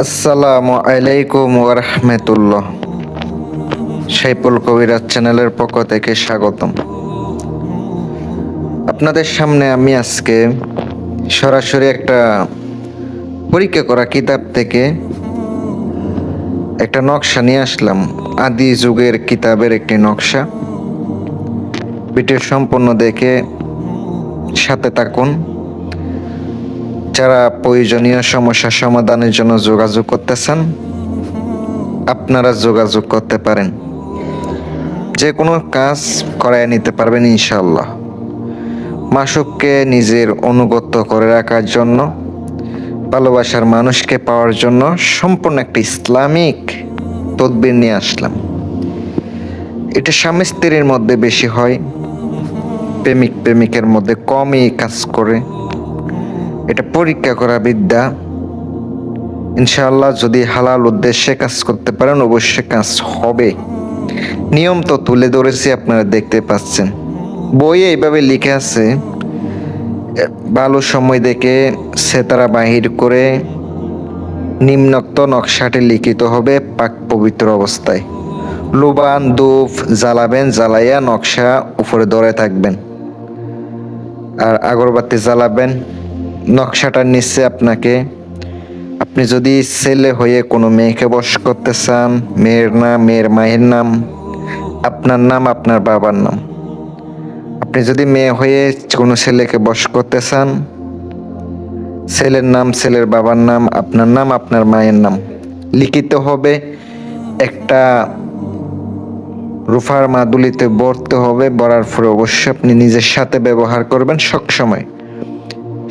আসসালামু আলাইকুম ওরহমতুল্লাহ। সাইফুল কবিরাজ চ্যানেলের পক্ষ থেকে স্বাগতম। আপনাদের সামনে আমি আজকে সরাসরি একটা পরীক্ষা করা কিতাব থেকে একটা নকশা নিয়ে আসলাম। আদি যুগের কিতাবের একটি নকশা। ভিডিও সম্পূর্ণ দেখে সাথে থাকুন। যারা প্রয়োজনীয় সমস্যা সমাধানের জন্য যোগাযোগ করতেছেন, আপনারা যোগাযোগ করতে পারেন। যে কোনো কাজ করায় নিতে পারবেন ইনশাআল্লাহ। মাসুককে নিজের অনুগত করে রাখার জন্য, ভালোবাসার মানুষকে পাওয়ার জন্য সম্পূর্ণ একটা ইসলামিক তদবির নিয়ে আসলাম। এটা স্বামী স্ত্রীর মধ্যে বেশি হয়, প্রেমিক প্রেমিকের মধ্যে কমই কাজ করে। এটা পরীক্ষা করা বিদ্যা। ইনশাআল্লাহ যদি হালাল উদ্দেশ্যে কাজ করতে পারেন অবশ্যই কাজ হবে। নিয়ম তো তুলে ধরেছি, আপনারা দেখতে পাচ্ছেন। বইয়ে এইভাবে লিখে আছে, ভালো সময় দেখে সেতারা বাহির করে নিম্নোক্ত নকশাটি লিখিত হবে পাক পবিত্র অবস্থায়। লোবান ধূপ জ্বালাবেন, জ্বালাইয়া নকশা উপরে ধরে থাকবেন। আর আগরবাতি জ্বালাবেন। নকশাটার নিচে আপনি যদি ছেলে হয়ে কোনো মেয়েকে বশ করতে চান, মেয়ের নাম, মেয়ের মায়ের নাম, আপনার নাম, আপনার বাবার নাম। আপনি যদি মেয়ে হয়ে কোনো ছেলেকে বশ করতে চান, ছেলের নাম, ছেলের বাবার নাম, আপনার মায়ের নাম লিখিত হবে। একটা রুফার মাদুলিতে ভরতে হবে। ভরার পরে অবশ্যই আপনি নিজের সাথে ব্যবহার করবেন সবসময়।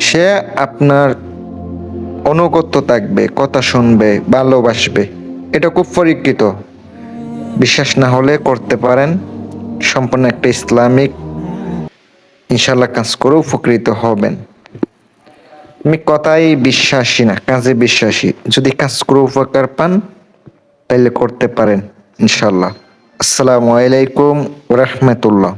সে আপনার অনুগত থাকবে, কথা শুনবে, ভালোবাসবে। এটা খুব পরীক্ষিত। বিশ্বাস না হলে করতে পারেন। সম্পূর্ণ একটা ইসলামিক, ইনশাল্লাহ কাজ করে উপকৃত হবেন। আমি কথাই বিশ্বাসী না, কাজে বিশ্বাসী। যদি কাজ করে উপকার পান তাহলে করতে পারেন ইনশাল্লাহ। আসসালামু আলাইকুম ওয়া রাহমাতুল্লাহ।